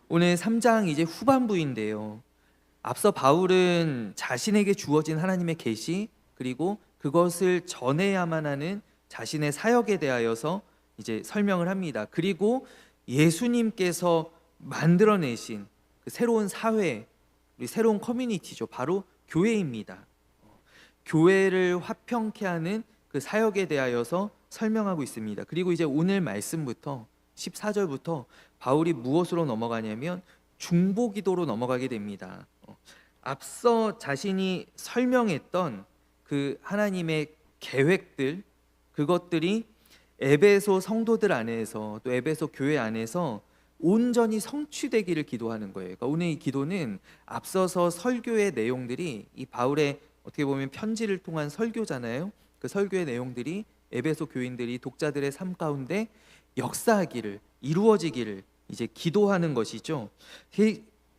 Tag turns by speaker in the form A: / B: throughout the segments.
A: 오늘 3장 이제 후반부인데요. 앞서 바울은 자신에게 주어진 하나님의 계시 그리고 그것을 전해야만 하는 자신의 사역에 대하여서 이제 설명을 합니다. 그리고 예수님께서 만들어내신 그 새로운 사회, 우리 새로운 커뮤니티죠. 바로 교회입니다. 교회를 화평케 하는 그 사역에 대하여서 설명하고 있습니다. 그리고 이제 오늘 말씀부터 14절부터 바울이 무엇으로 넘어가냐면 중보기도로 넘어가게 됩니다. 앞서 자신이 설명했던 그 하나님의 계획들, 그것들이 에베소 성도들 안에서 또 에베소 교회 안에서 온전히 성취되기를 기도하는 거예요. 그러니까 오늘 이 기도는 앞서서 설교의 내용들이 이 바울의 어떻게 보면 편지를 통한 설교잖아요. 그 설교의 내용들이 에베소 교인들이 독자들의 삶 가운데 역사하기를, 이루어지기를 이제 기도하는 것이죠.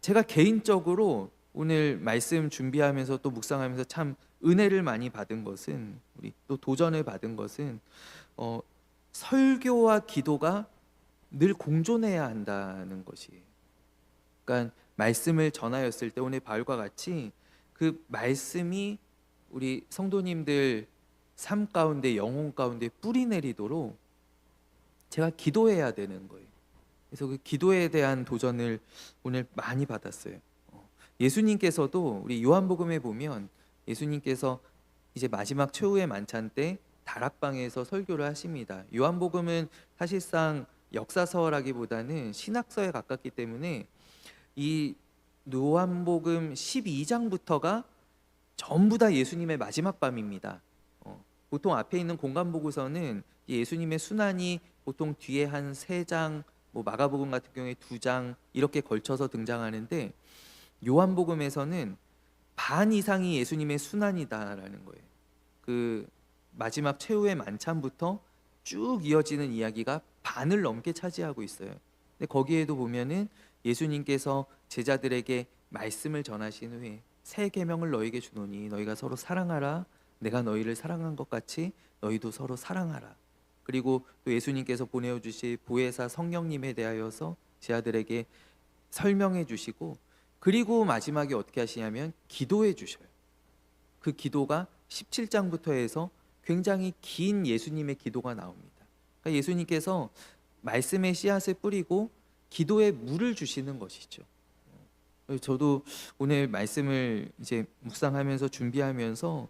A: 제가 개인적으로 오늘 말씀 준비하면서 또 묵상하면서 참 은혜를 많이 받은 것은, 우리 또 도전을 받은 것은 설교와 기도가 늘 공존해야 한다는 것이에요. 그러니까 말씀을 전하였을 때 오늘 바울과 같이 그 말씀이 우리 성도님들 삶 가운데, 영혼 가운데 뿌리 내리도록 제가 기도해야 되는 거예요. 그래서 그 기도에 대한 도전을 오늘 많이 받았어요. 예수님께서도 우리 요한복음에 보면 예수님께서 이제 마지막 최후의 만찬 때 다락방에서 설교를 하십니다. 요한복음은 사실상 역사서라기보다는 신학서에 가깝기 때문에 이 요한복음 12장부터가 전부 다 예수님의 마지막 밤입니다. 보통 앞에 있는 공간 보고서는 예수님의 순환이 보통 뒤에 한 3장, 뭐 마가복음 같은 경우에 2장 이렇게 걸쳐서 등장하는데 요한복음에서는 반 이상이 예수님의 순환이다라는 거예요. 그 마지막 최후의 만찬부터 쭉 이어지는 이야기가 반을 넘게 차지하고 있어요. 근데 거기에도 보면은 예수님께서 제자들에게 말씀을 전하신 후에 새 계명을 너희에게 주노니 너희가 서로 사랑하라. 내가 너희를 사랑한 것 같이 너희도 서로 사랑하라. 그리고 또 예수님께서 보내어 주실 보혜사 성령님에 대하여서 제자들에게 설명해 주시고, 그리고 마지막에 어떻게 하시냐면 기도해 주셔요. 그 기도가 17장부터 해서 굉장히 긴 예수님의 기도가 나옵니다. 그러니까 예수님께서 말씀의 씨앗을 뿌리고 기도에 물을 주시는 것이죠. 저도 오늘 말씀을 이제 묵상하면서 준비하면서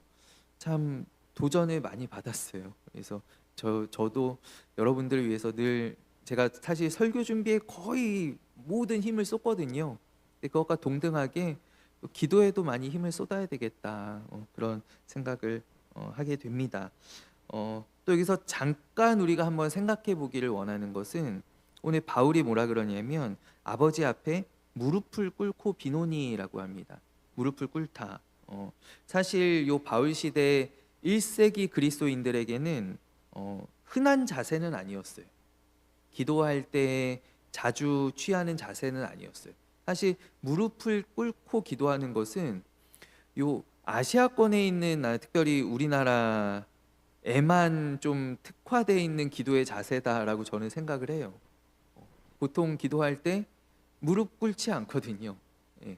A: 참 도전을 많이 받았어요. 그래서 저도 여러분들을 위해서 늘, 제가 사실 설교 준비에 거의 모든 힘을 쏟거든요. 근데 그것과 동등하게 기도에도 많이 힘을 쏟아야 되겠다, 그런 생각을 하게 됩니다. 또 여기서 잠깐 우리가 한번 생각해 보기를 원하는 것은 오늘 바울이 뭐라 그러냐면 아버지 앞에 무릎을 꿇고 비노니라고 합니다. 무릎을 꿇다. 사실 요 바울 시대 1세기 그리스도인들에게는 흔한 자세는 아니었어요. 기도할 때 자주 취하는 자세는 아니었어요. 사실 무릎을 꿇고 기도하는 것은 요 아시아권에 있는, 특별히 우리나라에만 좀 특화되어 있는 기도의 자세다라고 저는 생각을 해요. 보통 기도할 때 무릎 꿇지 않거든요. 예.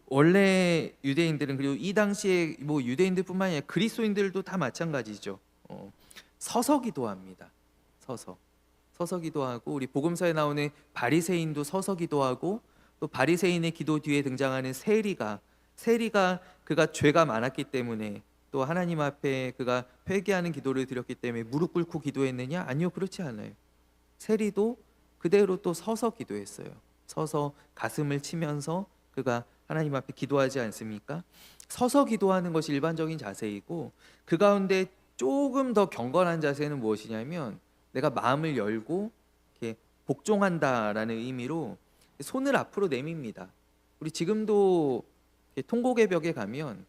A: 원래 유대인들은, 그리고 이 당시에 뭐 유대인들뿐만 아니라 그리스도인들도 다 마찬가지죠. 서서 기도합니다. 서서 기도하고, 우리 복음서에 나오는 바리새인도 서서 기도하고, 또 바리새인의 기도 뒤에 등장하는 세리가 그가 죄가 많았기 때문에, 또 하나님 앞에 그가 회개하는 기도를 드렸기 때문에 무릎 꿇고 기도했느냐? 아니요, 그렇지 않아요. 세리도 그대로 또 서서 기도했어요. 서서 가슴을 치면서 그가 하나님 앞에 기도하지 않습니까? 서서 기도하는 것이 일반적인 자세이고, 그 가운데 조금 더 경건한 자세는 무엇이냐면 내가 마음을 열고 이렇게 복종한다라는 의미로 손을 앞으로 내밉니다. 우리 지금도 통곡의 벽에 가면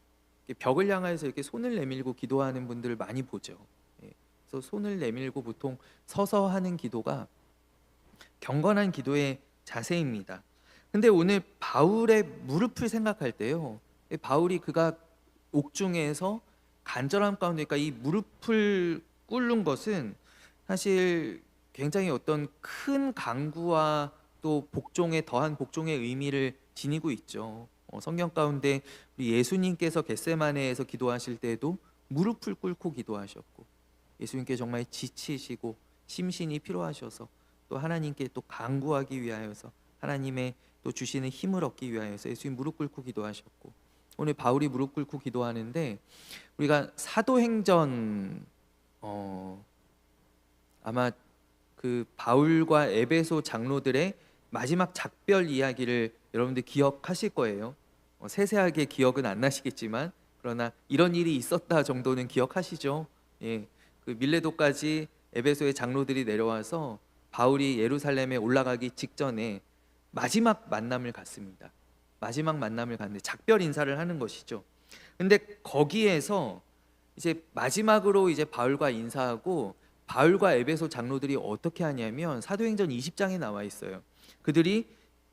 A: 벽을 향해서 이렇게 손을 내밀고 기도하는 분들을 많이 보죠. 그래서 손을 내밀고 보통 서서 하는 기도가 경건한 기도의 자세입니다. 근데 오늘 바울의 무릎을 생각할 때요, 바울이 그가 옥중에서 간절함 가운데, 그러니까 이 무릎을 꿇는 것은 사실 굉장히 어떤 큰 강구와 또 복종의 더한 복종의 의미를 지니고 있죠. 성경 가운데 우리 예수님께서 겟세마네에서 기도하실 때에도 무릎을 꿇고 기도하셨고, 예수님께 정말 지치시고 심신이 피로하셔서 또 하나님께 또 간구하기 위하여서 하나님의 또 주시는 힘을 얻기 위하여서 예수님 무릎 꿇고 기도하셨고, 오늘 바울이 무릎 꿇고 기도하는데 우리가 사도행전 아마 그 바울과 에베소 장로들의 마지막 작별 이야기를 여러분들 기억하실 거예요. 세세하게 기억은 안 나시겠지만 그러나 이런 일이 있었다 정도는 기억하시죠. 예, 그 밀레도까지 에베소의 장로들이 내려와서 바울이 예루살렘에 올라가기 직전에 마지막 만남을 갖습니다. 마지막 만남을 갖는데 작별 인사를 하는 것이죠. 근데 거기에서 이제 마지막으로 이제 바울과 인사하고, 바울과 에베소 장로들이 어떻게 하냐면 사도행전 20장에 나와 있어요. 그들이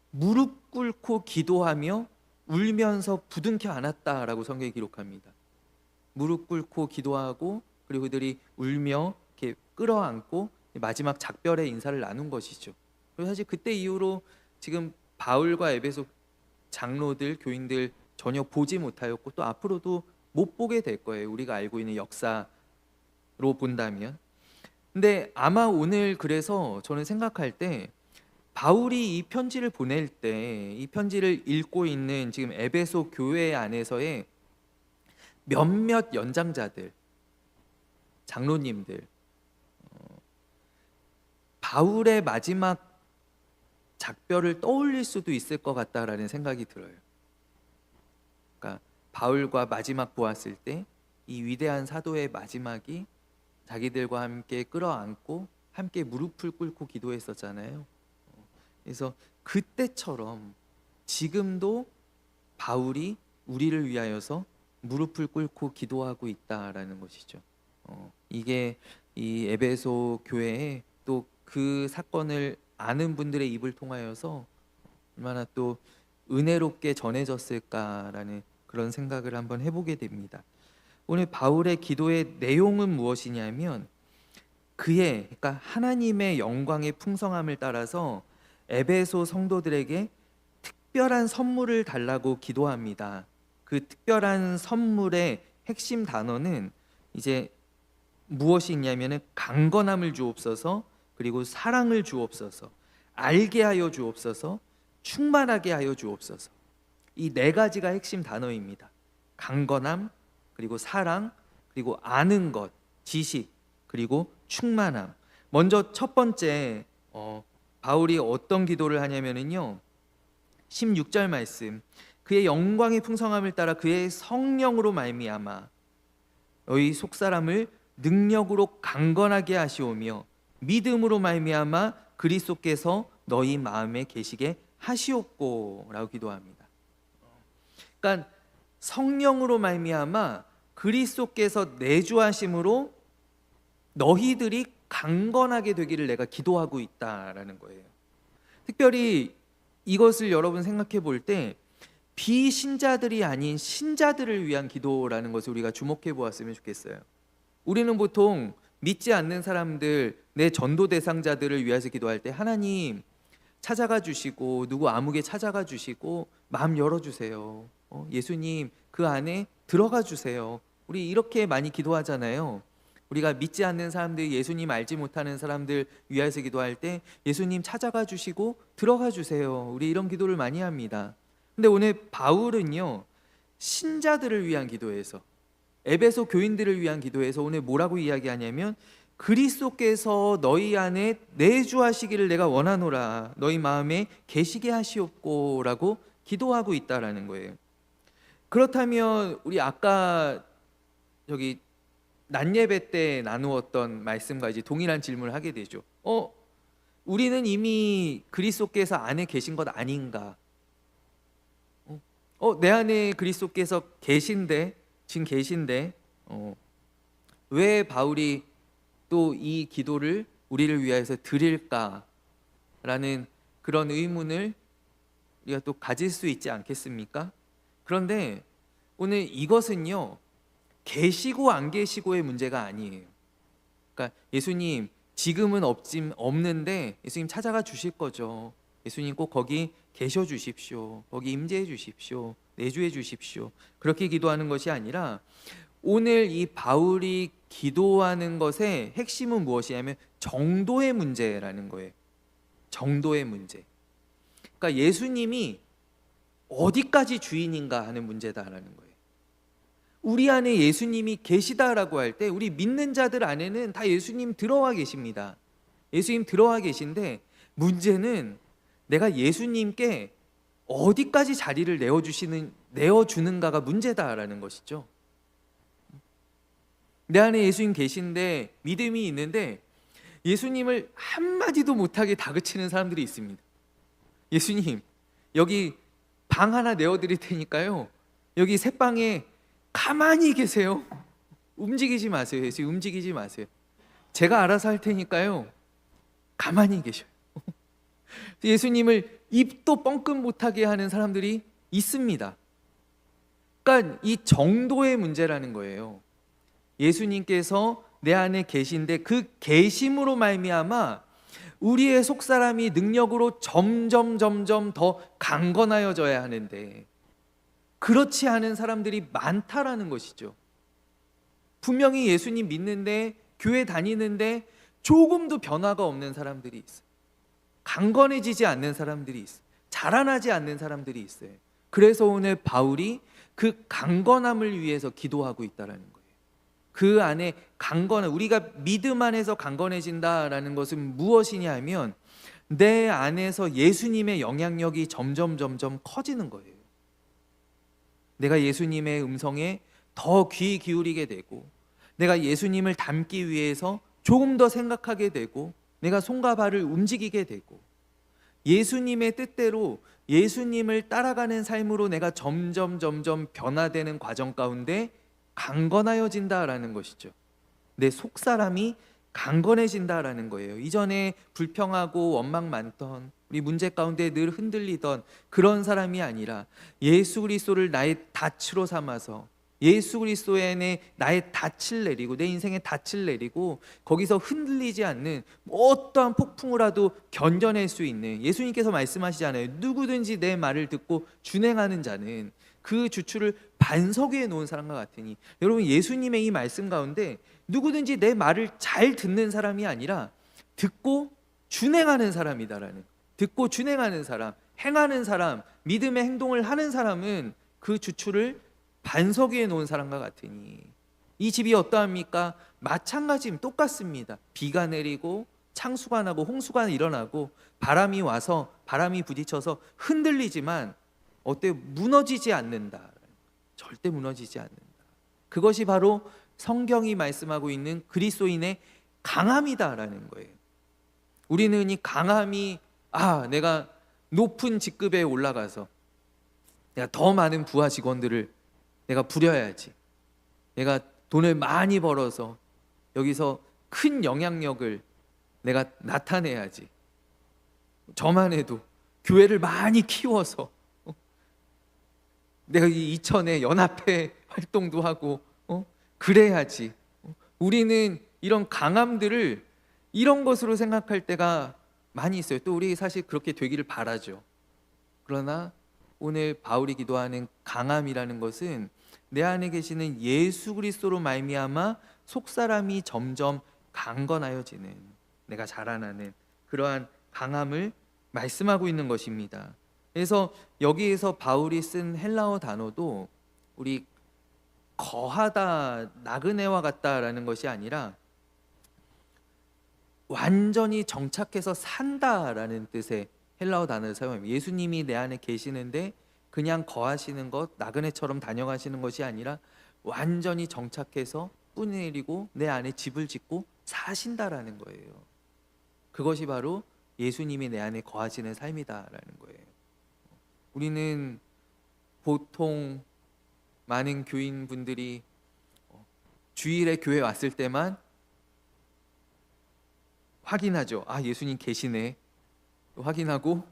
A: 무릎 꿇고 기도하며 울면서 부둥켜 안았다라고 성경에 기록합니다. 무릎 꿇고 기도하고 그리고 그들이 울며 이렇게 끌어안고 마지막 작별의 인사를 나눈 것이죠. 그래서 사실 그때 이후로 지금 바울과 에베소 장로들, 교인들 전혀 보지 못하였고 또 앞으로도 못 보게 될 거예요. 우리가 알고 있는 역사로 본다면. 근데 아마 오늘 그래서 저는 생각할 때 바울이 이 편지를 보낼 때 이 편지를 읽고 있는 지금 에베소 교회 안에서의 몇몇 연장자들, 장로님들, 바울의 마지막 작별을 떠올릴 수도 있을 것 같다라는 생각이 들어요. 그러니까 바울과 마지막 보았을 때 이 위대한 사도의 마지막이 자기들과 함께 끌어안고 함께 무릎을 꿇고 기도했었잖아요. 그래서 그때처럼 지금도 바울이 우리를 위하여서 무릎을 꿇고 기도하고 있다라는 것이죠. 이게 이 에베소 교회에 또 그 사건을 아는 분들의 입을 통하여서 얼마나 또 은혜롭게 전해졌을까라는 그런 생각을 한번 해보게 됩니다. 오늘 바울의 기도의 내용은 무엇이냐면 그러니까 하나님의 영광의 풍성함을 따라서 에베소 성도들에게 특별한 선물을 달라고 기도합니다. 그 특별한 선물의 핵심 단어는 이제 무엇이 있냐면은 강건함을 주옵소서, 그리고 사랑을 주옵소서, 알게 하여 주옵소서, 충만하게 하여 주옵소서. 이 네 가지가 핵심 단어입니다. 강건함, 그리고 사랑, 그리고 아는 것, 지식, 그리고 충만함. 먼저 첫 번째 바울이 어떤 기도를 하냐면은요, 16절 말씀, 그의 영광의 풍성함을 따라 그의 성령으로 말미암아 너희 속사람을 능력으로 강건하게 하시오며 믿음으로 말미암아 그리스도께서 너희 마음에 계시게 하시옵고라고 기도합니다. 그러니까 성령으로 말미암아 그리스도께서 내주하심으로 너희들이 강건하게 되기를 내가 기도하고 있다라는 거예요. 특별히 이것을 여러분 생각해 볼 때 비신자들이 아닌 신자들을 위한 기도라는 것을 우리가 주목해 보았으면 좋겠어요. 우리는 보통 믿지 않는 사람들, 내 전도 대상자들을 위해서 기도할 때 하나님 찾아가 주시고 누구 아무개 찾아가 주시고 마음 열어주세요. 예수님 그 안에 들어가 주세요. 우리 이렇게 많이 기도하잖아요. 우리가 믿지 않는 사람들, 예수님 알지 못하는 사람들 위해서 기도할 때 예수님 찾아가 주시고 들어가 주세요. 우리 이런 기도를 많이 합니다. 근데 오늘 바울은요, 신자들을 위한 기도에서, 에베소 교인들을 위한 기도에서 오늘 뭐라고 이야기하냐면 그리스도께서 너희 안에 내주하시기를 내가 원하노라, 너희 마음에 계시게 하시옵고라고 기도하고 있다라는 거예요. 그렇다면 우리 아까 저기 낮 예배 때 나누었던 말씀과 이제 동일한 질문을 하게 되죠. 우리는 이미 그리스도께서 안에 계신 것 아닌가? 내 안에 그리스도께서 계신데, 지금 계신데 왜 바울이 또 이 기도를 우리를 위해서 드릴까라는 그런 의문을 우리가 또 가질 수 있지 않겠습니까? 그런데 오늘 이것은요, 계시고 안 계시고의 문제가 아니에요. 그러니까 예수님 지금은 없는데 예수님 찾아가 주실 거죠. 예수님 꼭 거기 계셔 주십시오. 거기 임재해 주십시오. 내주해 주십시오. 그렇게 기도하는 것이 아니라 오늘 이 바울이 기도하는 것의 핵심은 무엇이냐면 정도의 문제라는 거예요. 정도의 문제. 그러니까 예수님이 어디까지 주인인가 하는 문제다라는 거예요. 우리 안에 예수님이 계시다라고 할 때 우리 믿는 자들 안에는 다 예수님 들어와 계십니다. 예수님 들어와 계신데 문제는 내가 예수님께 어디까지 자리를 내어주는가가 문제다라는 것이죠. 내 안에 예수님 계신데 믿음이 있는데 예수님을 한마디도 못하게 다그치는 사람들이 있습니다. 예수님 여기 방 하나 내어드릴 테니까요 여기 새방에 가만히 계세요. 움직이지 마세요. 예수님 움직이지 마세요. 제가 알아서 할 테니까요 가만히 계셔요. 예수님을 입도 뻥끗 못하게 하는 사람들이 있습니다. 그러니까 이 정도의 문제라는 거예요. 예수님께서 내 안에 계신데 그 계심으로 말미암아 우리의 속사람이 능력으로 점점 더 강건하여져야 하는데 그렇지 않은 사람들이 많다라는 것이죠. 분명히 예수님 믿는데 교회 다니는데 조금도 변화가 없는 사람들이 있어요. 강건해지지 않는 사람들이 있어요. 자라나지 않는 사람들이 있어요. 그래서 오늘 바울이 그 강건함을 위해서 기도하고 있다라는 거예요. 그 안에 우리가 믿음 안에서 강건해진다라는 것은 무엇이냐 하면 내 안에서 예수님의 영향력이 점점 커지는 거예요. 내가 예수님의 음성에 더 귀 기울이게 되고 내가 예수님을 닮기 위해서 조금 더 생각하게 되고 내가 손과 발을 움직이게 되고 예수님의 뜻대로 예수님을 따라가는 삶으로 내가 점점 변화되는 과정 가운데 강건하여진다라는 것이죠. 내 속사람이 강건해진다라는 거예요. 이전에 불평하고 원망 많던 우리 문제 가운데 늘 흔들리던 그런 사람이 아니라 예수 그리스도를 나의 닻으로 삼아서 예수 그리스도에 나의 닻을 내리고 내 인생의 닻을 내리고 거기서 흔들리지 않는 어떠한 폭풍이라도 견뎌낼 수 있는 예수님께서 말씀하시잖아요. 누구든지 내 말을 듣고 준행하는 자는 그 주추를 반석 위에 놓은 사람과 같으니 여러분 예수님의 이 말씀 가운데 누구든지 내 말을 잘 듣는 사람이 아니라 듣고 준행하는 사람이다라는 듣고 준행하는 사람, 행하는 사람, 믿음의 행동을 하는 사람은 그 주추를 반석 위에 놓은 사람과 같으니 이 집이 어떠합니까? 마찬가지입니다. 똑같습니다. 비가 내리고 창수가 나고 홍수가 일어나고 바람이 와서 바람이 부딪혀서 흔들리지만 어때? 무너지지 않는다. 절대 무너지지 않는다. 그것이 바로 성경이 말씀하고 있는 그리스도인의 강함이다라는 거예요. 우리는 이 강함이 내가 높은 직급에 올라가서 내가 더 많은 부하 직원들을 내가 부려야지. 내가 돈을 많이 벌어서 여기서 큰 영향력을 내가 나타내야지. 저만 해도 교회를 많이 키워서 내가 이 이천에 연합회 활동도 하고 그래야지. 우리는 이런 강함들을 이런 것으로 생각할 때가 많이 있어요. 또 우리 사실 그렇게 되기를 바라죠. 그러나 오늘 바울이 기도하는 강함이라는 것은 내 안에 계시는 예수 그리스도로 말미암아 속사람이 점점 강건하여지는 내가 자라나는 그러한 강함을 말씀하고 있는 것입니다. 그래서 여기에서 바울이 쓴 헬라어 단어도 우리 거하다, 나그네와 같다라는 것이 아니라 완전히 정착해서 산다라는 뜻의 헬라어 단어를 사용합니다. 예수님이 내 안에 계시는데 그냥 거하시는 것, 나그네처럼 다녀가시는 것이 아니라 완전히 정착해서 뿌리 내리고 내 안에 집을 짓고 사신다라는 거예요. 그것이 바로 예수님이 내 안에 거하시는 삶이다라는 거예요. 우리는 보통 많은 교인분들이 주일에 교회 왔을 때만 확인하죠. 예수님 계시네. 확인하고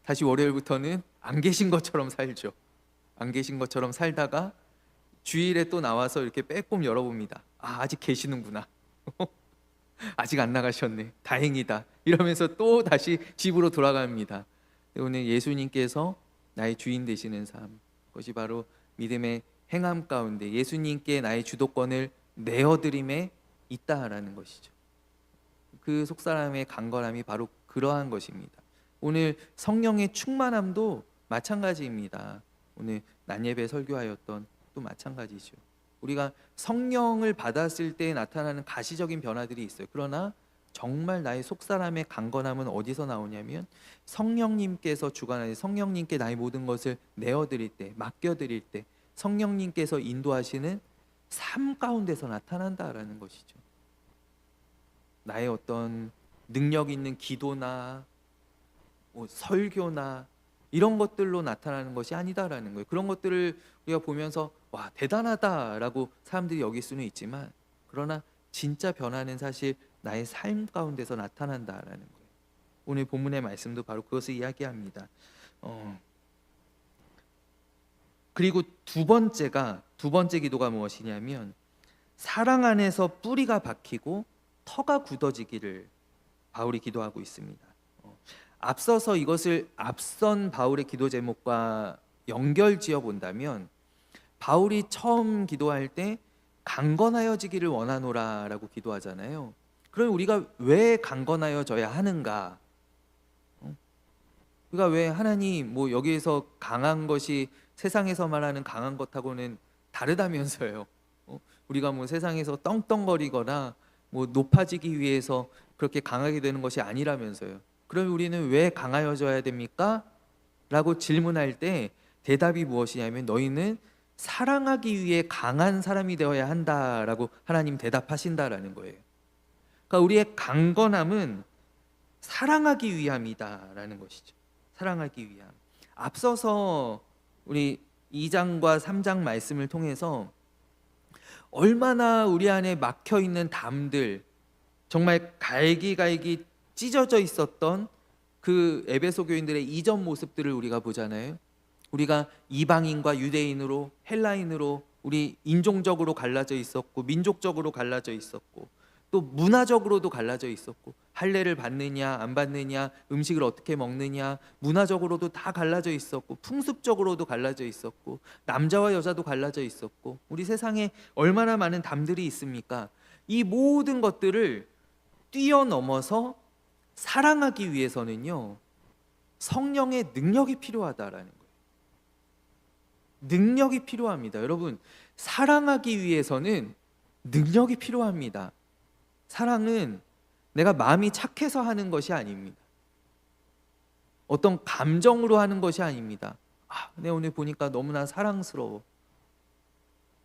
A: 다시 월요일부터는 안 계신 것처럼 살죠. 안 계신 것처럼 살다가 주일에 또 나와서 이렇게 빼꼼 열어봅니다. 아직 계시는구나. 아직 안 나가셨네. 다행이다. 이러면서 또 다시 집으로 돌아갑니다. 오늘 예수님께서 나의 주인 되시는 삶, 그것이 바로 믿음의 행함 가운데 예수님께 나의 주도권을 내어드림에 있다라는 것이죠. 그 속사람의 강건함이 바로 그러한 것입니다. 오늘 성령의 충만함도 마찬가지입니다. 오늘 난예배 설교하였던 또 마찬가지죠. 우리가 성령을 받았을 때 나타나는 가시적인 변화들이 있어요. 그러나 정말 나의 속사람의 강건함은 어디서 나오냐면 성령님께서 주관하는, 성령님께 나의 모든 것을 내어드릴 때, 맡겨드릴 때 성령님께서 인도하시는 삶 가운데서 나타난다라는 것이죠. 나의 어떤 능력 있는 기도나 설교나 이런 것들로 나타나는 것이 아니다라는 거예요. 그런 것들을 우리가 보면서 와, 대단하다라고 사람들이 여길 수는 있지만, 그러나 진짜 변화는 사실 나의 삶 가운데서 나타난다라는 거예요. 오늘 본문의 말씀도 바로 그것을 이야기합니다. 그리고 두 번째 기도가 무엇이냐면 사랑 안에서 뿌리가 박히고 터가 굳어지기를 바울이 기도하고 있습니다. 앞서서 이것을 앞선 바울의 기도 제목과 연결지어 본다면 바울이 처음 기도할 때 강건하여지기를 원하노라라고 기도하잖아요. 그럼 우리가 왜 강건하여져야 하는가? 우리가 왜 하나님 여기에서 강한 것이 세상에서 말하는 강한 것하고는 다르다면서요. 우리가 세상에서 떵떵거리거나 높아지기 위해서 그렇게 강하게 되는 것이 아니라면서요. 그럼 우리는 왜 강하여져야 됩니까? 라고 질문할 때 대답이 무엇이냐면 너희는 사랑하기 위해 강한 사람이 되어야 한다라고 하나님 대답하신다라는 거예요. 그러니까 우리의 강건함은 사랑하기 위함이다라는 것이죠. 사랑하기 위함. 앞서서 우리 2장과 3장 말씀을 통해서 얼마나 우리 안에 막혀 있는 담들, 정말 갈기갈기 찢어져 있었던 그 에베소 교인들의 이전 모습들을 우리가 보잖아요. 우리가 이방인과 유대인으로, 헬라인으로, 우리 인종적으로 갈라져 있었고, 민족적으로 갈라져 있었고, 또 문화적으로도 갈라져 있었고, 할례를 받느냐 안 받느냐, 음식을 어떻게 먹느냐, 문화적으로도 다 갈라져 있었고, 풍습적으로도 갈라져 있었고, 남자와 여자도 갈라져 있었고, 우리 세상에 얼마나 많은 담들이 있습니까? 이 모든 것들을 뛰어넘어서 사랑하기 위해서는요, 성령의 능력이 필요하다라는 거예요. 능력이 필요합니다. 여러분, 사랑하기 위해서는 능력이 필요합니다. 사랑은 내가 마음이 착해서 하는 것이 아닙니다. 어떤 감정으로 하는 것이 아닙니다. 내 오늘 보니까 너무나 사랑스러워.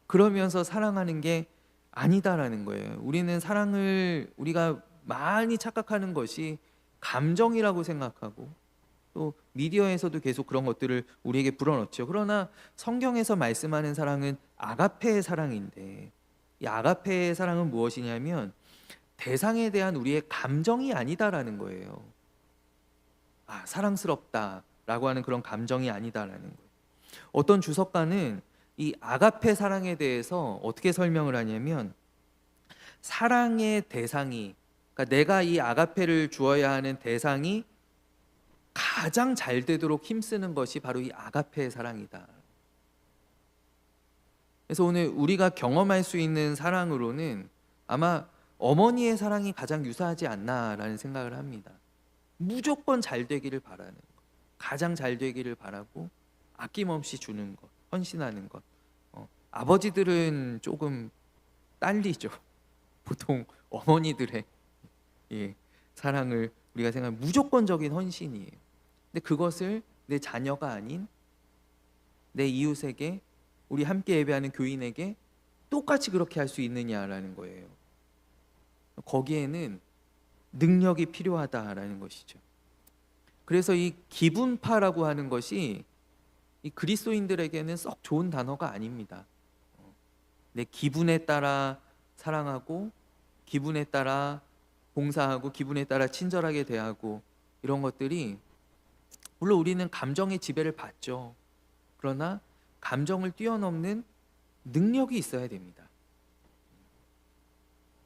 A: 그러면서 사랑하는 게 아니다라는 거예요. 우리는 사랑을 우리가 많이 착각하는 것이 감정이라고 생각하고, 또 미디어에서도 계속 그런 것들을 우리에게 불어넣죠. 그러나 성경에서 말씀하는 사랑은 아가페의 사랑인데, 이 아가페의 사랑은 무엇이냐면 대상에 대한 우리의 감정이 아니다라는 거예요. 사랑스럽다라고 하는 그런 감정이 아니다라는 거예요. 어떤 주석가는 이 아가페 사랑에 대해서 어떻게 설명을 하냐면, 사랑의 대상이, 그러니까 내가 이 아가페를 주어야 하는 대상이 가장 잘 되도록 힘쓰는 것이 바로 이 아가페의 사랑이다. 그래서 오늘 우리가 경험할 수 있는 사랑으로는 아마 어머니의 사랑이 가장 유사하지 않나라는 생각을 합니다. 무조건 잘 되기를 바라는 것, 가장 잘 되기를 바라고 아낌없이 주는 것, 헌신하는 것. 아버지들은 조금 딸리죠. 보통 어머니들의 사랑을 우리가 생각하면 무조건적인 헌신이에요. 근데 그것을 내 자녀가 아닌 내 이웃에게, 우리 함께 예배하는 교인에게 똑같이 그렇게 할 수 있느냐라는 거예요. 거기에는 능력이 필요하다라는 것이죠. 그래서 이 기분파라고 하는 것이 이 그리스도인들에게는 썩 좋은 단어가 아닙니다. 내 기분에 따라 사랑하고, 기분에 따라 봉사하고, 기분에 따라 친절하게 대하고, 이런 것들이 물론 우리는 감정의 지배를 받죠. 그러나 감정을 뛰어넘는 능력이 있어야 됩니다.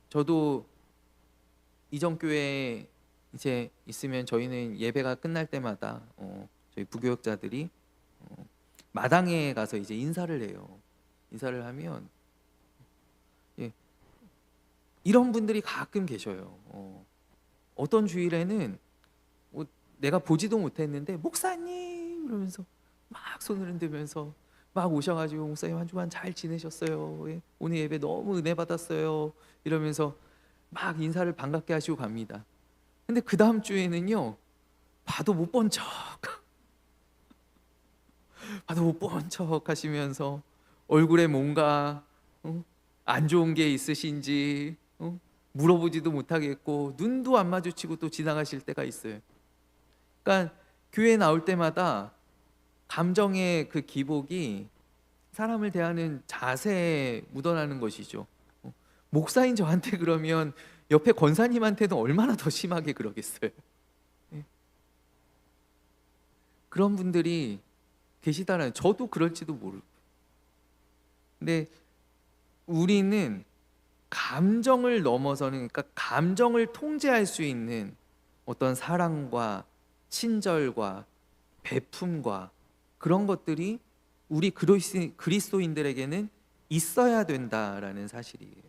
A: 저도 이전 교회에 이제 있으면 저희는 예배가 끝날 때마다 저희 부교역자들이 마당에 가서 이제 인사를 해요. 인사를 하면 예, 이런 분들이 가끔 계셔요. 어떤 주일에는 내가 보지도 못했는데 목사님 이러면서 막 손을 흔들면서 막 오셔가지고 목사님 한 주간 잘 지내셨어요? 예, 오늘 예배 너무 은혜 받았어요. 이러면서 막 인사를 반갑게 하시고 갑니다. 근데 그 다음 주에는요, 봐도 못 본 척 봐도 못 본 척 하시면서 얼굴에 뭔가 안 좋은 게 있으신지 물어보지도 못하겠고 눈도 안 마주치고 또 지나가실 때가 있어요. 그러니까 교회 나올 때마다 감정의 그 기복이 사람을 대하는 자세에 묻어나는 것이죠. 목사인 저한테 그러면 옆에 권사님한테는 얼마나 더 심하게 그러겠어요. 예. 그런 분들이 계시다는, 저도 그럴지도 모르고. 근데 우리는 감정을 넘어서는, 그러니까 감정을 통제할 수 있는 어떤 사랑과 친절과 베품과 그런 것들이 우리 그리스도인들에게는 있어야 된다라는 사실이에요.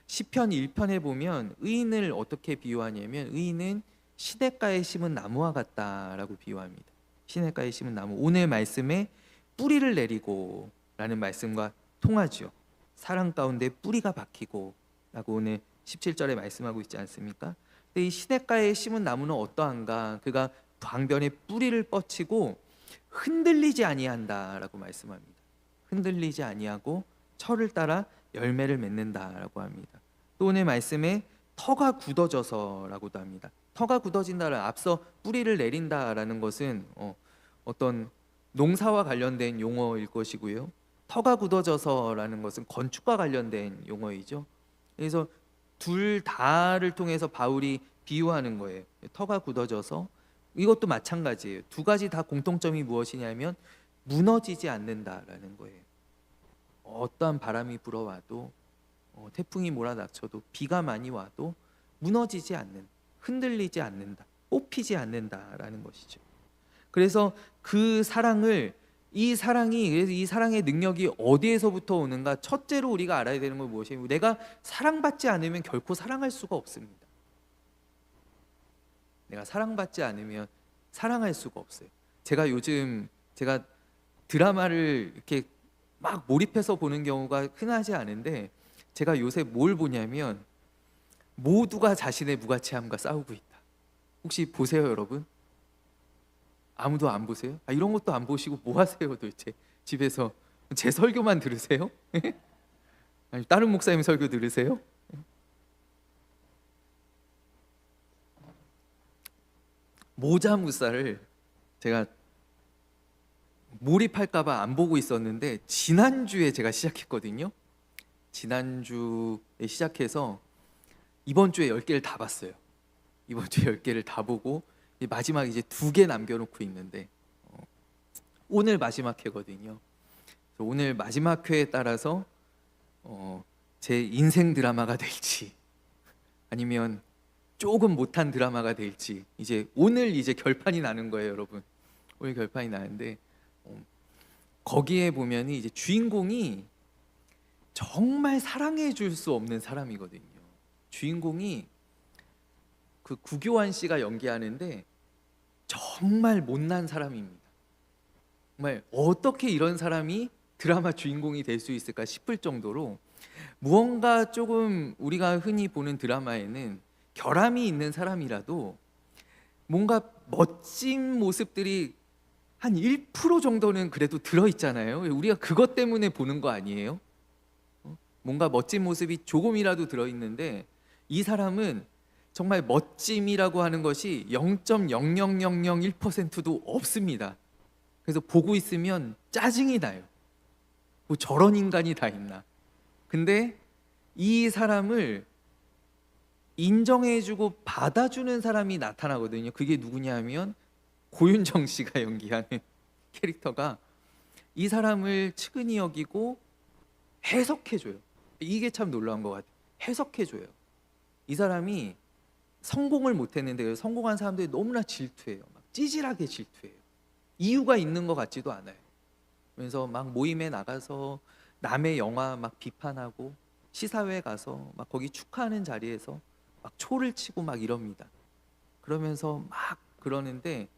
A: 시편 1편에 보면 의인을 어떻게 비유하냐면, 의인은 시냇가에 심은 나무와 같다라고 비유합니다. 시냇가에 심은 나무, 오늘 말씀에 뿌리를 내리고 라는 말씀과 통하죠. 사랑 가운데 뿌리가 박히고 라고 오늘 17절에 말씀하고 있지 않습니까? 근데 이 시냇가에 심은 나무는 어떠한가? 그가 방변에 뿌리를 뻗치고 흔들리지 아니한다라고 말씀합니다. 흔들리지 아니하고 철을 따라 열매를 맺는다라고 합니다. 또 오늘 말씀에 터가 굳어져서라고도 합니다. 터가 굳어진다는, 앞서 뿌리를 내린다라는 것은 어떤 농사와 관련된 용어일 것이고요. 터가 굳어져서라는 것은 건축과 관련된 용어이죠. 그래서 둘 다를 통해서 바울이 비유하는 거예요. 터가 굳어져서, 이것도 마찬가지예요. 두 가지 다 공통점이 무엇이냐면 무너지지 않는다라는 거예요. 어떠한 바람이 불어와도 태풍이 몰아닥쳐도 비가 많이 와도 무너지지 않는, 흔들리지 않는다, 뽑히지 않는다라는 것이죠. 그래서 그 사랑을, 이 사랑의 능력이 어디에서부터 오는가? 첫째로 우리가 알아야 되는 건 무엇이에요? 내가 사랑받지 않으면 결코 사랑할 수가 없습니다. 내가 사랑받지 않으면 사랑할 수가 없어요. 제가 드라마를 이렇게 막 몰입해서 보는 경우가 흔하지 않은데, 제가 요새 뭘 보냐면 모두가 자신의 무가치함과 싸우고 있다. 혹시 보세요, 여러분? 아무도 안 보세요? 이런 것도 안 보시고 뭐 하세요 도대체? 집에서 제 설교만 들으세요? 아니, 다른 목사님 설교 들으세요? 모자무사를 제가 몰입할까봐 안 보고 있었는데, 지난주에 제가 시작했거든요. 지난주에 시작해서 이번 주에 10개를 다 봤어요. 이번 주에 10개를 다 보고 마지막 이제 2개 남겨놓고 있는데, 오늘 마지막 회거든요. 오늘 마지막 회에 따라서 제 인생 드라마가 될지 아니면 조금 못한 드라마가 될지, 이제 오늘 이제 결판이 나는 거예요, 여러분. 오늘 결판이 나는데, 거기에 보면 이제 주인공이 정말 사랑해 줄 수 없는 사람이거든요. 주인공이 그 구교환 씨가 연기하는데 정말 못난 사람입니다. 정말 어떻게 이런 사람이 드라마 주인공이 될 수 있을까 싶을 정도로, 무언가 조금 우리가 흔히 보는 드라마에는 결함이 있는 사람이라도 뭔가 멋진 모습들이 한 1% 정도는 그래도 들어있잖아요. 우리가 그것 때문에 보는 거 아니에요? 뭔가 멋진 모습이 조금이라도 들어있는데, 이 사람은 정말 멋짐이라고 하는 것이 0.00001%도 없습니다. 그래서 보고 있으면 짜증이 나요. 뭐 저런 인간이 다 있나. 근데 이 사람을 인정해주고 받아주는 사람이 나타나거든요. 그게 누구냐면 고윤정 씨가 연기하는 캐릭터가 이 사람을 측은히 여기고 해석해줘요. 이게 참 놀라운 것 같아요. 해석해줘요. 이 사람이 성공을 못했는데 성공한 사람들이 너무나 질투해요. 막 찌질하게 질투해요. 이유가 있는 것 같지도 않아요. 그래서 막 모임에 나가서 남의 영화 막 비판하고, 시사회 가서 막 거기 축하하는 자리에서 막 초를 치고 막 이럽니다. 그러면서 막 그러는데,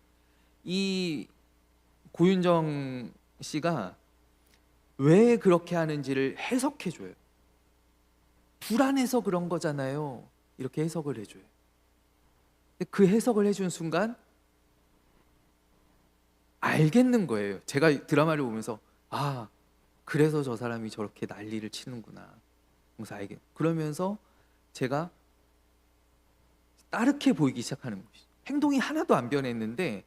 A: 이 고윤정 씨가 왜 그렇게 하는지를 해석해 줘요. 불안해서 그런 거잖아요, 이렇게 해석을 해줘요. 근데 그 해석을 해준 순간 알겠는 거예요. 제가 드라마를 보면서, 아, 그래서 저 사람이 저렇게 난리를 치는구나. 그래서 알게. 그러면서 제가 따르게 보이기 시작하는 것이죠. 행동이 하나도 안 변했는데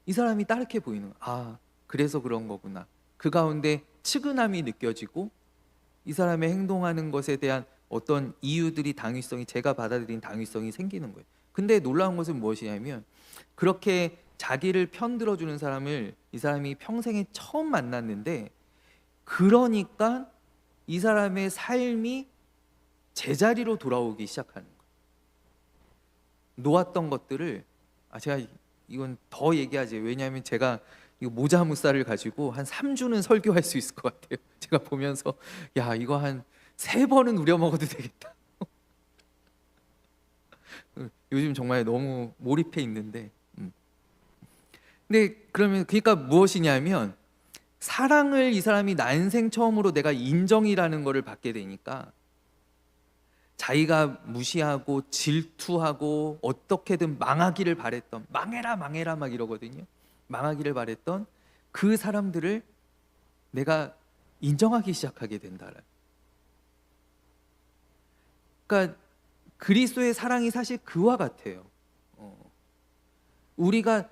A: 이 사람이 따르게 보이는 거예요. 아, 그래서 그런 거구나. 그 가운데 측은함이 느껴지고, 이 사람의 행동하는 것에 대한 어떤 이유들이, 당위성이, 제가 받아들인 당위성이 생기는 거예요. 근데 놀라운 것은 무엇이냐면, 그렇게 자기를 편들어주는 사람을 이 사람이 평생에 처음 만났는데, 그러니까 이 사람의 삶이 제자리로 돌아오기 시작하는 거예요. 놓았던 것들을, 제가 이건 더 얘기하지, 왜냐하면 제가 이거 모자 무쌀을 가지고 한 3주는 설교할 수 있을 것 같아요. 제가 보면서, 야, 이거 한 3번은 우려 먹어도 되겠다. 요즘 정말 너무 몰입해 있는데. 근데 그러면 그러니까 무엇이냐면, 사랑을 이 사람이 난생 처음으로 내가 인정이라는 거를 받게 되니까, 자기가 무시하고 질투하고 어떻게든 망하기를 바랬던, 망해라 망해라 막 이러거든요. 망하기를 바랬던 그 사람들을 내가 인정하기 시작하게 된다는. 그러니까 그리스도의 사랑이 사실 그와 같아요. 우리가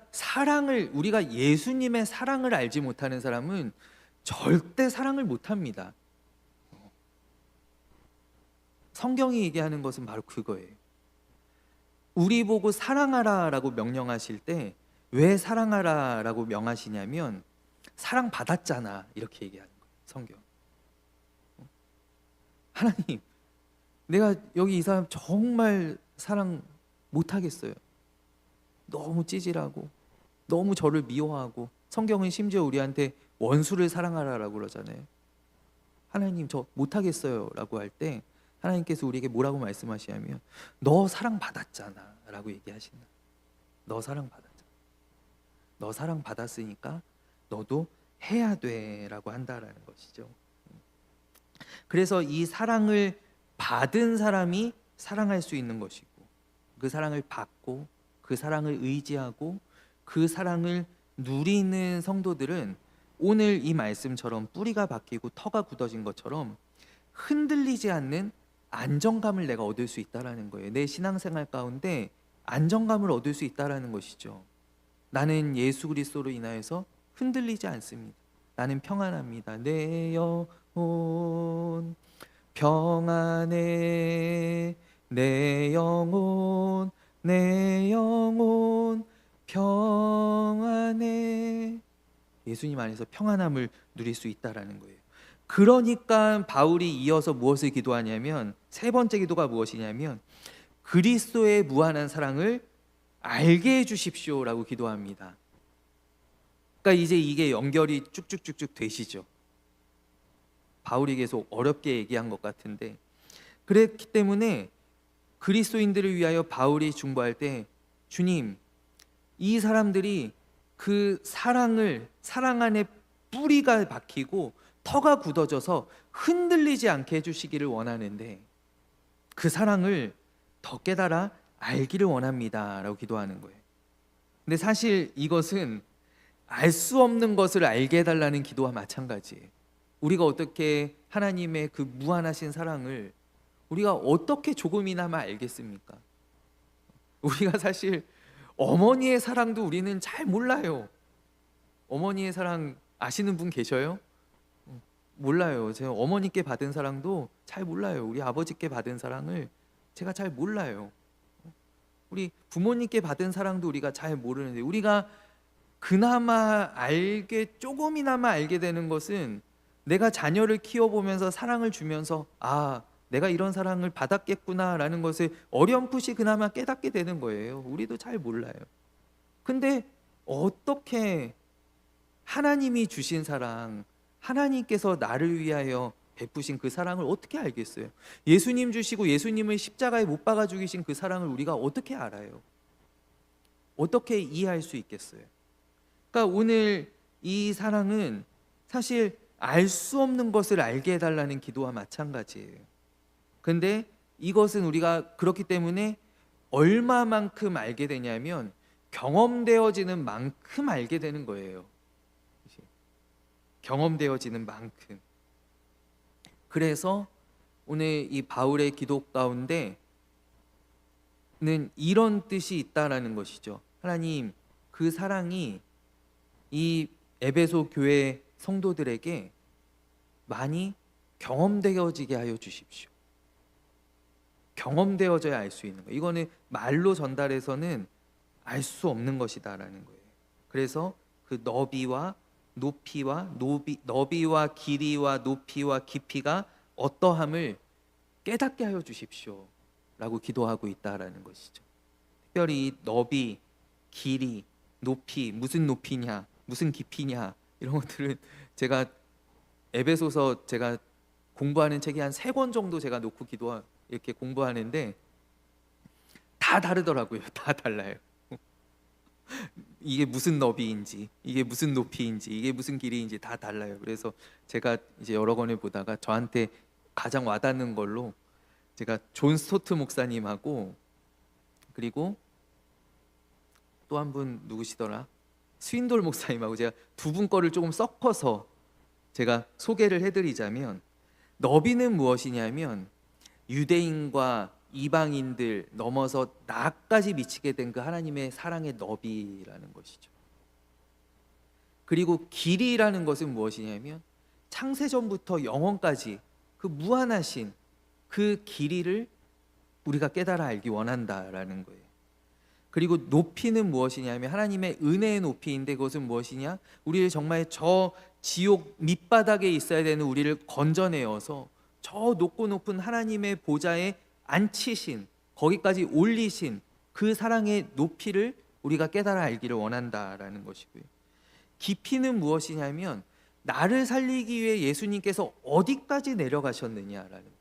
A: 예수님의 사랑을 알지 못하는 사람은 절대 사랑을 못합니다. 성경이 얘기하는 것은 바로 그거예요. 우리 보고 사랑하라라고 명령하실 때 왜 사랑하라라고 명하시냐면, 사랑받았잖아, 이렇게 얘기하는 거예요. 성경. 하나님, 내가 여기 이 사람 정말 사랑 못하겠어요. 너무 찌질하고 너무 저를 미워하고, 성경은 심지어 우리한테 원수를 사랑하라라고 그러잖아요. 하나님, 저 못하겠어요 라고 할 때 하나님께서 우리에게 뭐라고 말씀하시냐면, 너 사랑받았잖아 라고 얘기하신다. 너 사랑받았잖아. 너 사랑받았으니까 너도 해야 돼 라고 한다라는 것이죠. 그래서 이 사랑을 받은 사람이 사랑할 수 있는 것이고, 그 사랑을 받고 그 사랑을 의지하고 그 사랑을 누리는 성도들은 오늘 이 말씀처럼 뿌리가 박히고 터가 굳어진 것처럼 흔들리지 않는 안정감을 내가 얻을 수 있다라는 거예요. 내 신앙생활 가운데 안정감을 얻을 수 있다라는 것이죠. 나는 예수 그리스도로 인하여서 흔들리지 않습니다. 나는 평안합니다. 내 영혼 평안해. 내 영혼 평안해. 예수님 안에서 평안함을 누릴 수 있다라는 거예요. 그러니까 바울이 이어서 무엇을 기도하냐면, 세 번째 기도가 무엇이냐면, 그리스도의 무한한 사랑을 알게 해 주십시오라고 기도합니다. 그러니까 이제 이게 연결이 쭉쭉쭉쭉 되시죠. 바울이 계속 어렵게 얘기한 것 같은데, 그랬기 때문에 그리스도인들을 위하여 바울이 중보할 때, 주님, 이 사람들이 그 사랑 안에 뿌리가 박히고 터가 굳어져서 흔들리지 않게 해주시기를 원하는데, 그 사랑을 더 깨달아 알기를 원합니다 라고 기도하는 거예요. 근데 사실 이것은 알 수 없는 것을 알게 해달라는 기도와 마찬가지예요. 우리가 어떻게 하나님의 그 무한하신 사랑을 우리가 어떻게 조금이나마 알겠습니까? 우리가 사실 어머니의 사랑도 우리는 잘 몰라요. 어머니의 사랑 아시는 분 계셔요? 몰라요. 제가 어머니께 받은 사랑도 잘 몰라요. 우리 아버지께 받은 사랑을 제가 잘 몰라요. 우리 부모님께 받은 사랑도 우리가 잘 모르는데, 우리가 그나마 알게, 조금이나마 알게 되는 것은 내가 자녀를 키워보면서 사랑을 주면서, 아, 내가 이런 사랑을 받았겠구나 라는 것을 어렴풋이 그나마 깨닫게 되는 거예요. 우리도 잘 몰라요. 근데 어떻게 하나님이 주신 사랑, 하나님께서 나를 위하여 베푸신 그 사랑을 어떻게 알겠어요? 예수님 주시고 예수님을 십자가에 못 박아 죽이신 그 사랑을 우리가 어떻게 알아요? 어떻게 이해할 수 있겠어요? 그러니까 오늘 이 사랑은 사실 알 수 없는 것을 알게 해달라는 기도와 마찬가지예요. 근데 이것은 우리가 그렇기 때문에 얼마만큼 알게 되냐면 경험되어지는 만큼 알게 되는 거예요. 경험되어지는 만큼. 그래서 오늘 이 바울의 기도 가운데는 이런 뜻이 있다라는 것이죠. 하나님, 그 사랑이 이 에베소 교회 성도들에게 많이 경험되어지게 하여 주십시오. 경험되어져야 알 수 있는 거예요. 이거는 말로 전달해서는 알 수 없는 것이다라는 거예요. 그래서 그 너비와 길이와 높이와 깊이가 어떠함을 깨닫게 하여 주십시오 라고 기도하고 있다라는 것이죠. 특별히 이 너비, 길이, 높이, 무슨 높이냐, 무슨 깊이냐, 이런 것들은 제가 에베소서 제가 공부하는 책이 한 3권 정도 제가 놓고 이렇게 공부하는데 다 다르더라고요. 다 달라요. 이게 무슨 너비인지, 이게 무슨 높이인지, 이게 무슨 길이인지 다 달라요. 그래서 제가 이제 여러 권을 보다가 저한테 가장 와닿는 걸로 제가 존 스토트 목사님하고 그리고 또 한 분 누구시더라? 스윈돌 목사님하고 제가 두 분 거를 조금 섞어서 제가 소개를 해드리자면, 너비는 무엇이냐면 유대인과 이방인들 넘어서 나까지 미치게 된 그 하나님의 사랑의 너비라는 것이죠. 그리고 길이라는 것은 무엇이냐면 창세전부터 영원까지 그 무한하신 그 길이를 우리가 깨달아 알기 원한다라는 거예요. 그리고 높이는 무엇이냐면 하나님의 은혜의 높이인데, 그것은 무엇이냐? 우리를 정말 저 지옥 밑바닥에 있어야 되는 우리를 건져내어서 저 높고 높은 하나님의 보좌에 앉히신, 거기까지 올리신 그 사랑의 높이를 우리가 깨달아 알기를 원한다라는 것이고요. 깊이는 무엇이냐면 나를 살리기 위해 예수님께서 어디까지 내려가셨느냐라는 거예요.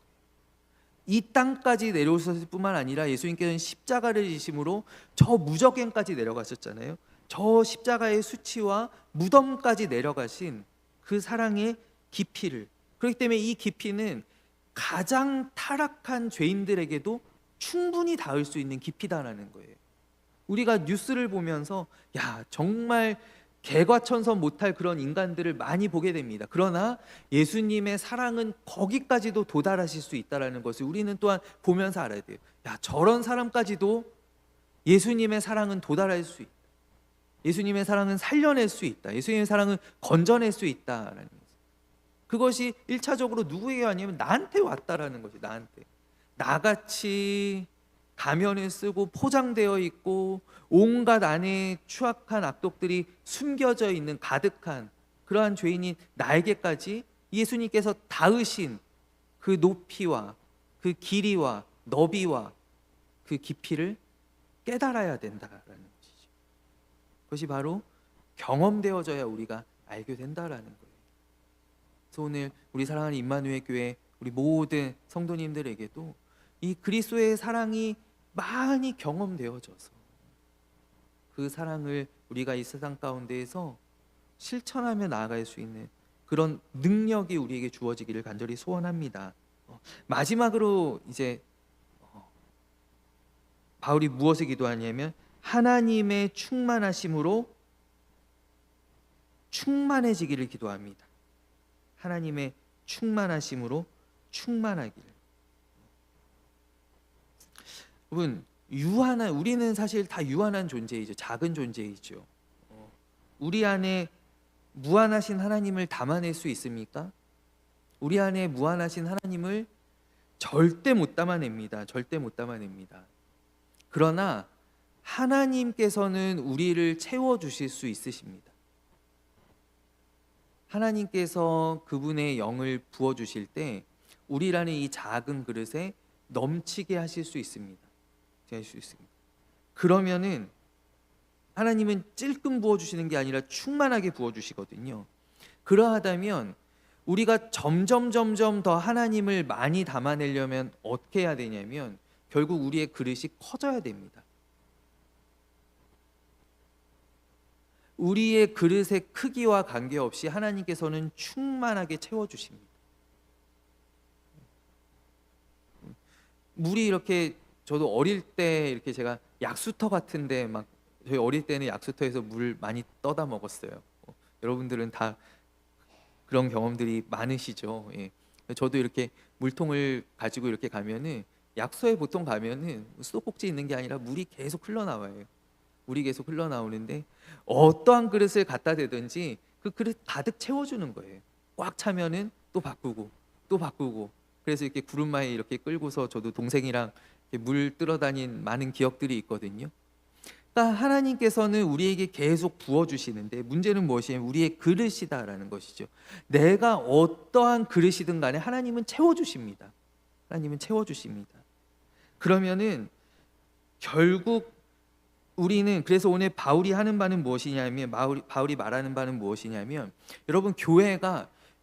A: 이 땅까지 내려오셨을 뿐만 아니라 예수님께서는 십자가를 지심으로 저 무저갱까지 내려가셨잖아요. 저 십자가의 수치와 무덤까지 내려가신 그 사랑의 깊이를, 그렇기 때문에 이 깊이는 가장 타락한 죄인들에게도 충분히 닿을 수 있는 깊이다라는 거예요. 우리가 뉴스를 보면서 야, 정말 개과천선 못할 그런 인간들을 많이 보게 됩니다. 그러나 예수님의 사랑은 거기까지도 도달하실 수 있다는 것을 우리는 또한 보면서 알아야 돼요. 야, 저런 사람까지도 예수님의 사랑은 도달할 수 있다. 예수님의 사랑은 살려낼 수 있다. 예수님의 사랑은 건져낼 수 있다라는 거죠. 그것이 1차적으로 누구에게 왔냐면 나한테 왔다라는 거죠. 나한테. 나같이 가면을 쓰고 포장되어 있고 온갖 안에 추악한 악독들이 숨겨져 있는 가득한 그러한 죄인인 나에게까지 예수님께서 닿으신 그 높이와 그 길이와 너비와 그 깊이를 깨달아야 된다라는 것이죠. 그것이 바로 경험되어져야 우리가 알게 된다라는 거예요. 그래서 오늘 우리 사랑하는 임마누엘 교회 우리 모든 성도님들에게도 이 그리스도의 사랑이 많이 경험되어져서 그 사랑을 우리가 이 세상 가운데에서 실천하며 나아갈 수 있는 그런 능력이 우리에게 주어지기를 간절히 소원합니다. 마지막으로 이제 바울이 무엇을 기도하냐면 하나님의 충만하심으로 충만해지기를 기도합니다. 하나님의 충만하심으로 충만하기를. 여러분, 우리는 사실 다 유한한 존재이죠. 작은 존재이죠. 우리 안에 무한하신 하나님을 담아낼 수 있습니까? 우리 안에 무한하신 하나님을 절대 못 담아냅니다. 절대 못 담아냅니다. 그러나 하나님께서는 우리를 채워주실 수 있으십니다. 하나님께서 그분의 영을 부어주실 때 우리라는 이 작은 그릇에 넘치게 하실 수 있습니다. 그러면은 하나님은 찔끔 부어주시는 게 아니라 충만하게 부어주시거든요. 그러하다면 우리가 점점 더 하나님을 많이 담아내려면 어떻게 해야 되냐면 결국 우리의 그릇이 커져야 됩니다. 우리의 그릇의 크기와 관계없이 하나님께서는 충만하게 채워주십니다. 물이 이렇게, 저도 어릴 때 이렇게 제가 약수터 같은데 막, 저희 어릴 때는 약수터에서 물 많이 떠다 먹었어요. 여러분들은 다 그런 경험들이 많으시죠. 예. 저도 이렇게 물통을 가지고 이렇게 가면은, 약소에 보통 가면은 수도꼭지 있는 게 아니라 물이 계속 흘러나와요. 물이 계속 흘러나오는데 어떠한 그릇을 갖다 대든지 그 그릇 가득 채워주는 거예요. 꽉 차면은 또 바꾸고 또 바꾸고. 그래서 이렇게 구름마에 이렇게 끌고서 저도 동생이랑 이렇게 물 뜨러 다닌 많은 기억들이 있거든요. 그러니까 하나님께서는 우리에게 계속 부어주시는데 문제는 무엇이냐면 우리의 그릇이다라는 것이죠. 내가 어떠한 그릇이든 간에 하나님은 채워주십니다. 하나님은 채워주십니다. 그러면은 결국 우리는, 그래서 오늘 바울이 하는 바는 무엇이냐면, 바울이 말하는 바는 무엇이냐면, 여러분,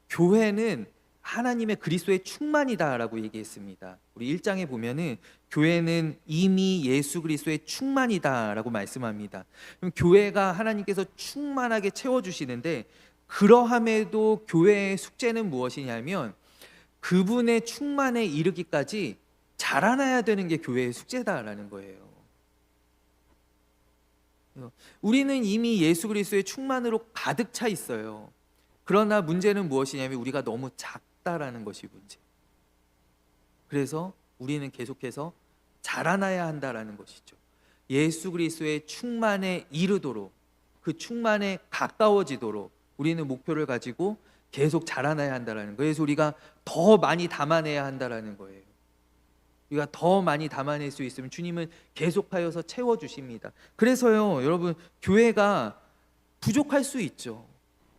A: 교회는 하나님의 그리스도의 충만이다라고 얘기했습니다. 우리 1장에 보면은 교회는 이미 예수 그리스도의 충만이다라고 말씀합니다. 그럼 교회가 하나님께서 충만하게 채워주시는데, 그러함에도 교회의 숙제는 무엇이냐면 그분의 충만에 이르기까지 자라나야 되는 게 교회의 숙제다라는 거예요. 우리는 이미 예수 그리스도의 충만으로 가득 차 있어요. 그러나 문제는 무엇이냐면 우리가 너무 작다라는 것이 문제. 그래서 우리는 계속해서 자라나야 한다라는 것이죠. 예수 그리스도의 충만에 이르도록, 그 충만에 가까워지도록 우리는 목표를 가지고 계속 자라나야 한다라는 거예요. 그래서 우리가 더 많이 담아내야 한다라는 거예요. 우리가 더 많이 담아낼 수 있으면 주님은 계속하여서 채워주십니다. 그래서요, 여러분, 교회가 부족할 수 있죠.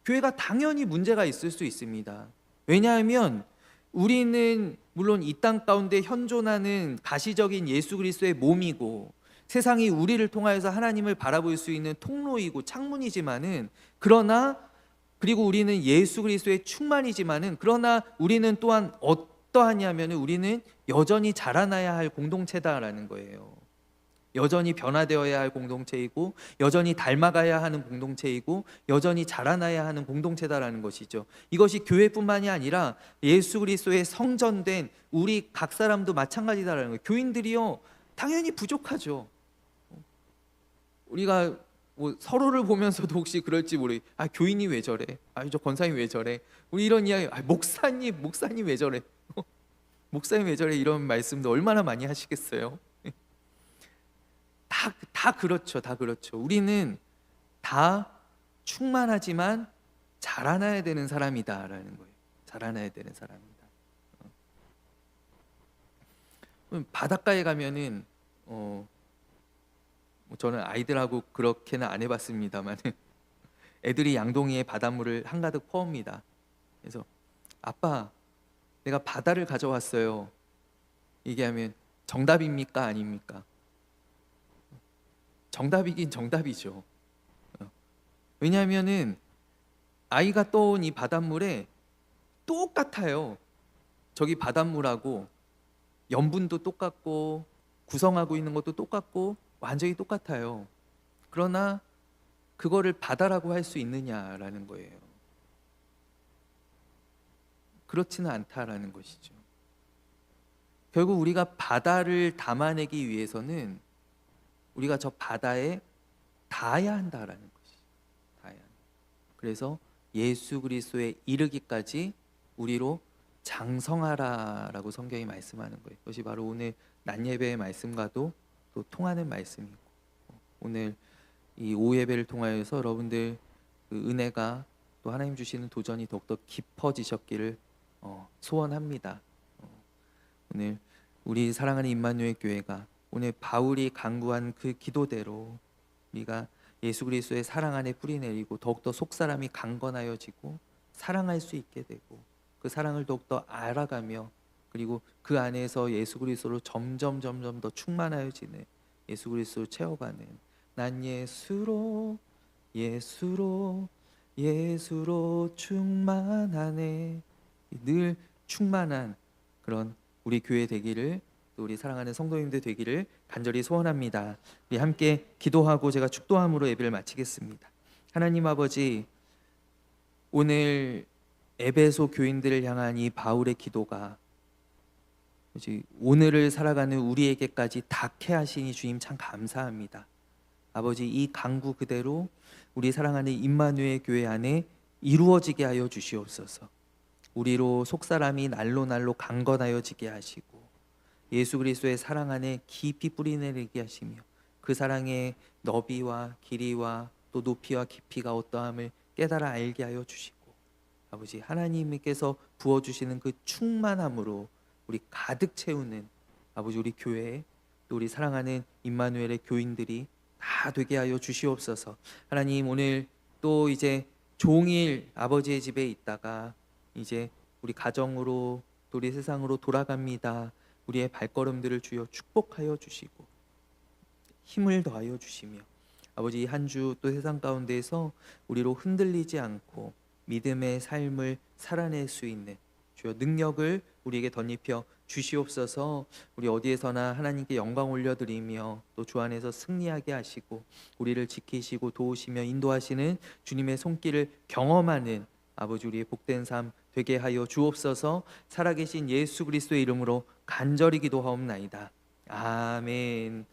A: 교회가 당연히 문제가 있을 수 있습니다. 왜냐하면 우리는 물론 이 땅 가운데 현존하는 가시적인 예수 그리스도의 몸이고 세상이 우리를 통하여서 하나님을 바라볼 수 있는 통로이고 창문이지만은, 그리고 우리는 예수 그리스도의 충만이지만은, 그러나 우리는 또한 어떠하냐면 우리는 여전히 자라나야 할 공동체다라는 거예요. 여전히 변화되어야 할 공동체이고 여전히 닮아가야 하는 공동체이고 여전히 자라나야 하는 공동체다라는 것이죠. 이것이 교회뿐만이 아니라 예수 그리스도의 성전된 우리 각 사람도 마찬가지다라는 거예요. 교인들이요, 당연히 부족하죠. 우리가 뭐 서로를 보면서도 혹시 그럴지 모르. 교인이 왜 저래? 저 권사님 왜 저래? 우리 이런 이야기. 목사님 왜 저래? 목사님 왜 저래? 이런 말씀도 얼마나 많이 하시겠어요? 다 그렇죠. 다 그렇죠. 우리는 다 충만하지만 자라나야 되는 사람이다라는 거예요. 자라나야 되는 사람이다. 바닷가에 가면은 저는 아이들하고 그렇게는 안 해봤습니다만 애들이 양동이에 바닷물을 한가득 퍼옵니다. 그래서 아빠, 내가 바다를 가져왔어요. 얘기하면 정답입니까? 아닙니까? 정답이긴 정답이죠. 왜냐하면은 아이가 떠온 이 바닷물에 똑같아요. 저기 바닷물하고 염분도 똑같고 구성하고 있는 것도 똑같고 완전히 똑같아요. 그러나 그거를 바다라고 할 수 있느냐라는 거예요. 그렇지는 않다라는 것이죠. 결국 우리가 바다를 담아내기 위해서는 우리가 저 바다에 닿아야 한다라는 것이죠. 닿아야 한다. 그래서 예수 그리스도에 이르기까지 우리로 장성하라라고 성경이 말씀하는 거예요. 그것이 바로 오늘 낮 예배의 말씀과도 또 통하는 말씀이고, 오늘 이 오후 예배를 통하여서 여러분들 그 은혜가 또 하나님 주시는 도전이 더욱더 깊어지셨기를 소원합니다. 오늘 우리 사랑하는 임마누엘 교회가 오늘 바울이 간구한 그 기도대로 우리가 예수 그리스도의 사랑 안에 뿌리 내리고 더욱더 속사람이 강건하여지고 사랑할 수 있게 되고 그 사랑을 더욱더 알아가며 그리고 그 안에서 예수 그리스도로 점점 더 충만하여지는, 예수 그리스도를 채워가는 난 예수로 예수로 예수로 충만하네. 늘 충만한 그런 우리 교회 되기를, 또 우리 사랑하는 성도님들 되기를 간절히 소원합니다. 우리 함께 기도하고 제가 축도함으로 예배를 마치겠습니다. 하나님 아버지, 오늘 에베소 교인들을 향한 이 바울의 기도가 오늘을 살아가는 우리에게까지 닿게 하시니 주님 참 감사합니다. 아버지, 이 강구 그대로 우리 사랑하는 임마누엘 교회 안에 이루어지게 하여 주시옵소서. 우리로 속사람이 날로 날로 강건하여지게 하시고 예수 그리스도의 사랑 안에 깊이 뿌리내리게 하시며 그 사랑의 너비와 길이와 또 높이와 깊이가 어떠함을 깨달아 알게 하여 주시고, 아버지 하나님께서 부어주시는 그 충만함으로 우리 가득 채우는 아버지 우리 교회, 또 우리 사랑하는 임마누엘의 교인들이 다 되게 하여 주시옵소서. 하나님, 오늘 또 이제 종일 아버지의 집에 있다가 이제 우리 가정으로 또 우리 세상으로 돌아갑니다. 우리의 발걸음들을 주여 축복하여 주시고 힘을 더하여 주시며 아버지, 한 주 또 세상 가운데에서 우리로 흔들리지 않고 믿음의 삶을 살아낼 수 있는 주여 능력을 우리에게 덧입혀 주시옵소서. 우리 어디에서나 하나님께 영광 올려드리며 또 주 안에서 승리하게 하시고 우리를 지키시고 도우시며 인도하시는 주님의 손길을 경험하는 아버지 우리의 복된 삶 되게 하여 주옵소서. 살아계신 예수 그리스도의 이름으로 간절히 기도하옵나이다. 아멘.